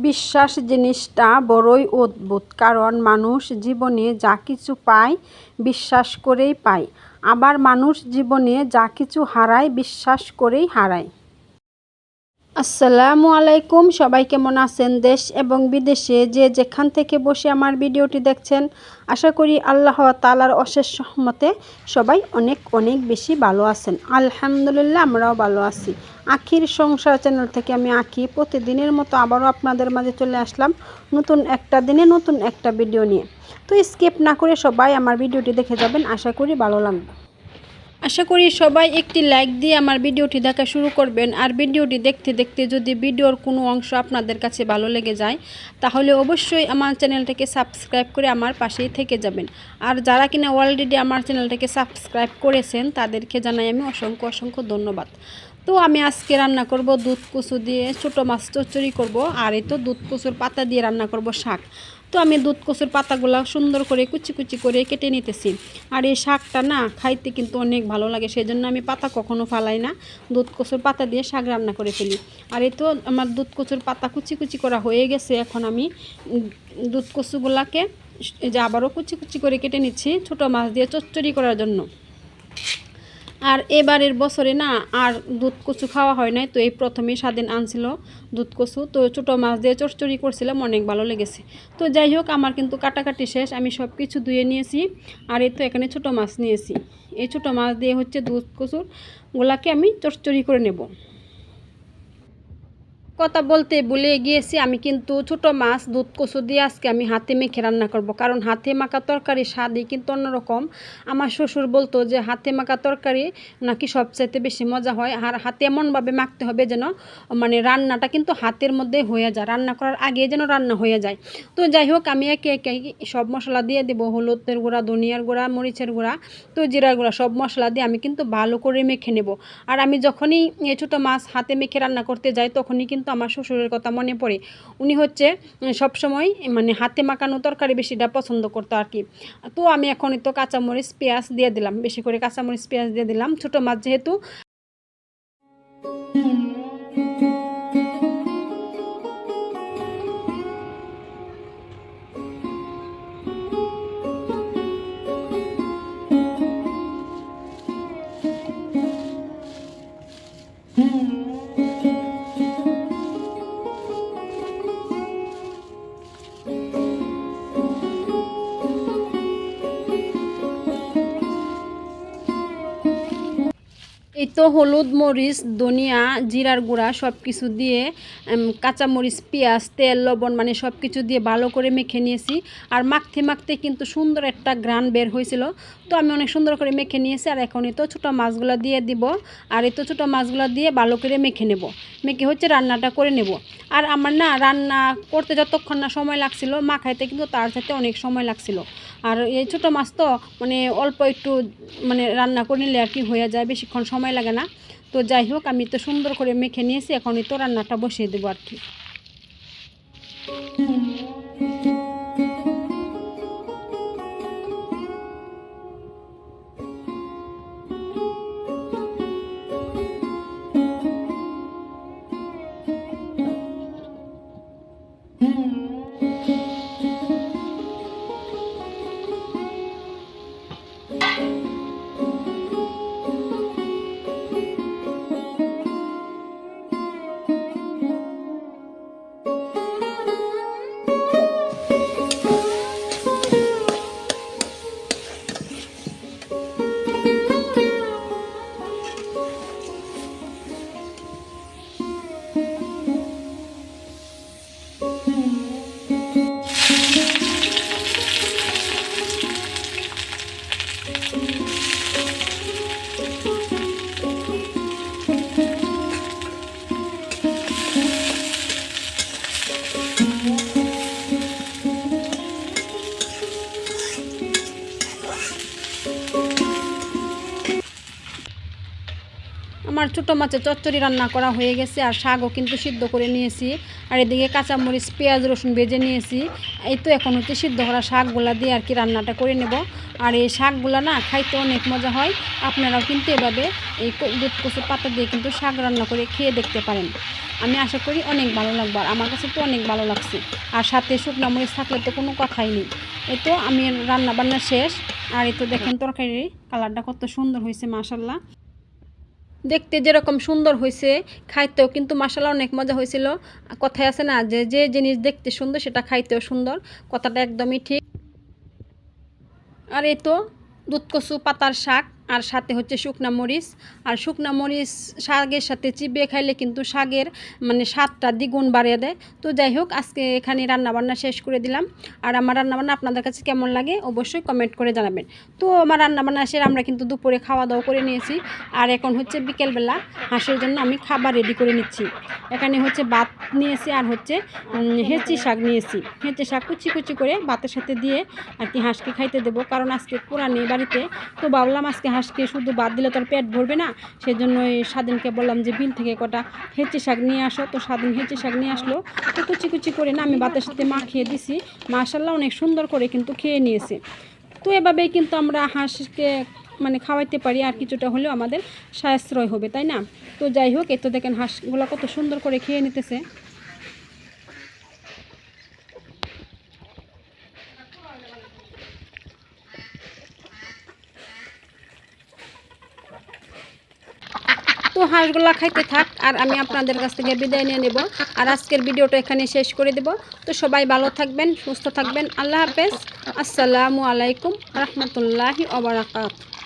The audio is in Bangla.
বিশ্বাস জিনিসটা বড়ই অদ্ভুত, কারণ মানুষ জীবনে যা কিছু পায় বিশ্বাস করেই পায়, আবার মানুষ জীবনে যা কিছু হারায় বিশ্বাস করেই হারায়। আসসালামু আলাইকুম, সবাই কেমন আছেন? দেশ এবং বিদেশে যে যেখান থেকে বসে আমার ভিডিওটি দেখছেন, আশা করি আল্লাহ তাআলার অশেষ রহমতে সবাই অনেক অনেক বেশি ভালো আছেন। আলহামদুলিল্লাহ, আমরাও ভালো আছি। আখির সংসার চ্যানেল থেকে আমি আখি প্রতিদিনের মতো আবারও আপনাদের মাঝে চলে আসলাম নতুন একটা দিনে নতুন একটা ভিডিও নিয়ে। তো স্কিপ না করে সবাই আমার ভিডিওটি দেখে যাবেন, আশা করি ভালো লাগবে। আশা করি সবাই একটি লাইক দিয়ে আমার ভিডিওটি দেখা শুরু করবেন। আর ভিডিওটি দেখতে দেখতে যদি ভিডিওর কোনো অংশ আপনাদের কাছে ভালো লেগে যায়, তাহলে অবশ্যই আমার চ্যানেলটাকে সাবস্ক্রাইব করে আমার পাশেই থেকে যাবেন। আর যারা কিনা অলরেডি আমার চ্যানেলটাকে সাবস্ক্রাইব করেছেন, তাদেরকে জানাই আমি অসংখ্য অসংখ্য ধন্যবাদ। তো আমি আজকে রান্না করব দুধ কচু দিয়ে ছোটো মাছ চচ্চড়ি করব। আর এই তো দুধ কচুর পাতা দিয়ে রান্না করব শাক। তো আমি দুধ কচুর পাতাগুলো সুন্দর করে কুচি কুচি করে কেটে নিতেছি। আর এই শাকটা না খাইতে কিন্তু অনেক ভালো লাগে, সেই জন্য আমি পাতা কখনো ফালাই না, দুধ কচুর পাতা দিয়ে শাক রান্না করে ফেলি। আর এই তো আমার দুধ কচুর পাতা কুচি কুচি করা হয়ে গেছে। এখন আমি দুধ কচুগুলাকে যে আবারও কুচি কুচি করে কেটে নিচ্ছি ছোটো মাছ দিয়ে চচ্চড়ি করার জন্য। আর এবারের বছরে না আর দুধ কচু খাওয়া হয় নাই, তো এই প্রথমেই স্বাধীন আনছিল দুধ কচু, তো ছোটো মাছ দিয়ে চচ্চড়ি করছিলাম, অনেক ভালো লেগেছে। তো যাই হোক, আমার কিন্তু কাটাকাটি শেষ, আমি সব কিছু ধুয়ে নিয়েছি। আর এই তো এখানে ছোটো মাছ নিয়েছি, এই ছোটো মাছ দিয়ে হচ্ছে দুধ কচুর গোলাকে আমি চচ্চড়ি করে নেব। কথা বলতে ভুলে গিয়েছি, আমি কিন্তু ছোটো মাছ দুধ কচু দিয়ে আজকে আমি হাতে মেখে রান্না করব, কারণ হাতে মাখা তরকারি স্বাদই কিন্তু অন্যরকম। আমার শ্বশুর বলতো যে হাতে মাখা তরকারি নাকি সবচাইতে বেশি মজা হয়। আর হাতে এমনভাবে মাখতে হবে যেন মানে রান্নাটা কিন্তু হাতের মধ্যে হয়ে যায়, রান্না করার আগে যেন রান্না হয়ে যায়। তো যাই হোক, আমি একে একে সব মশলা দিয়ে দেবো, হলুদের গুঁড়া, ধনিয়ার গুঁড়া, মরিচের গুঁড়া, তো জিরার গুঁড়া, সব মশলা দিয়ে আমি কিন্তু ভালো করে মেখে নেব। আর আমি যখনই ছোটো মাছ হাতে মেখে রান্না করতে যাই, তখনই কিন্তু আমার শ্বশুরের কথা মনে পড়ে। উনি হচ্ছে সবসময় মানে হাতে মাখানো তরকারি বেশিটা পছন্দ করতো আর কি। তো আমি এখন তো কাঁচামরিচ পেঁয়াজ দিয়ে দিলাম, বেশি করে কাঁচামরিচ পেঁয়াজ দিয়ে দিলাম, ছোটো মাছ যেহেতু। এই তো হলুদ, মরিচ, ধনিয়া, জিরার গুঁড়া সব কিছু দিয়ে কাঁচামরিচ, পেঁয়াজ, তেল, লবণ মানে সব কিছু দিয়ে ভালো করে মেখে নিয়েছি। আর মাখতে মাখতে কিন্তু সুন্দর একটা ঘ্রাণ বের হয়েছিল, তো আমি অনেক সুন্দর করে মেখে নিয়েছি। আর এখন এই তো ছোটো মাছগুলো দিয়ে দিব। আর এই তো ছোটো মাছগুলো দিয়ে ভালো করে মেখে নেব, মেখে হচ্ছে রান্নাটা করে নেব। আর আমার না রান্না করতে যতক্ষণ না সময় লাগছিল, মাখাইতে কিন্তু তার সাথে অনেক সময় লাগছিল। আর এই ছোটো মাছ তো মানে অল্প একটু মানে রান্না করে নিলে আর কি হয়ে যায়, বেশিক্ষণ সময় লাগে না। তো যাই হোক, আমি তো সুন্দর করে মেখে নিয়েছি, এখনই তো রান্নাটা বসিয়ে দেবো আর কি। আমার ছোটো মাছের চচ্চড়ি রান্না করা হয়ে গেছে, আর শাকও কিন্তু সিদ্ধ করে নিয়েছি, আর এদিকে কাঁচামরিচ পেঁয়াজ রসুন ভেজে নিয়েছি। এই তো এখন হচ্ছে সিদ্ধ করা শাকগুলা দিয়ে আর কি রান্নাটা করে নেব। আর এই শাকগুলা না খাইতে অনেক মজা হয়, আপনারাও কিন্তু এভাবে এই দুধ কচুর পাতা দিয়ে কিন্তু শাক রান্না করে খেয়ে দেখতে পারেন। আমি আশা করি অনেক ভালো লাগবে, আর আমার কাছে তো অনেক ভালো লাগছে। আর সাথে শুকনো মরিচ থাকলে তো কোনো কথাই নেই। এই তো আমি রান্না বান্না শেষ, আর এই তো দেখেন তরকারির কালারটা কত সুন্দর হয়েছে মাশাল্লাহ। দেখতে যেরকম সুন্দর হয়েছে খাইতেও কিন্তু মাশাআল্লাহ অনেক মজা হয়েছিল। কথায় আছে না যে যে জিনিস দেখতে সুন্দর সেটা খাইতেও সুন্দর, কথাটা একদমই ঠিক। আর এই তো দুধ কচু পাতার শাক, আর সাথে হচ্ছে শুকনা মরিচ। আর শুকনা মরিচ শাকের সাথে চিবিয়ে খাইলে কিন্তু শাকের মানে স্বাদটা দ্বিগুণ বাড়িয়ে দেয়। তো যাই হোক, আজকে এখানে রান্নাবান্না শেষ করে দিলাম। আর আমার রান্নাবান্না আপনাদের কাছে কেমন লাগে অবশ্যই কমেন্ট করে জানাবেন। তো আমার রান্নাবান্না শেষ, আমরা কিন্তু দুপুরে খাওয়া দাওয়া করে নিয়েছি। আর এখন হচ্ছে বিকেলবেলা হাঁসের জন্য আমি খাবার রেডি করে নিচ্ছি। এখানে হচ্ছে ভাত নিয়েছি, আর হচ্ছে হেঁচি শাক নিয়েছি। হেঁচি শাক কুচি কুচি করে ভাতের সাথে দিয়ে আর কি হাঁসকে খাইতে দেবো, কারণ আজকে পুরা নেই বাড়িতে। তো ভাবলাম আজকে হাঁসকে শুধু ভাত দিলে তার পেট ভরবে না, সেই জন্য স্বাধীনকে বললাম যে বিল থেকে কটা হেঁচি শাক নিয়ে আসো। তো স্বাধীন হেঁচি শাক নিয়ে আসলো, তো কুচি কুচি করে না আমি ভাতের সাথে মাখিয়ে দিছি। মাশাআল্লাহ অনেক সুন্দর করে কিন্তু খেয়ে নিয়েছে। তো এভাবেই কিন্তু আমরা হাঁসকে মানে খাওয়াইতে পারি, আর কিছুটা হলেও আমাদের সাশ্রয় হবে, তাই না? তো যাই হোক, এই তো দেখেন হাঁসগুলো কত সুন্দর করে খেয়ে নিতেছে। তো হাঁসগুলা খাইতে থাক, আর আমি আপনাদের কাছ থেকে বিদায় নিয়ে নেব। আর আজকের ভিডিওটা এখানে শেষ করে দেব। তো সবাই ভালো থাকবেন, সুস্থ থাকবেন। আল্লাহ হাফেজ। আসসালামু আলাইকুম রহমতুল্লাহি ওয়া বারাকাতুহু।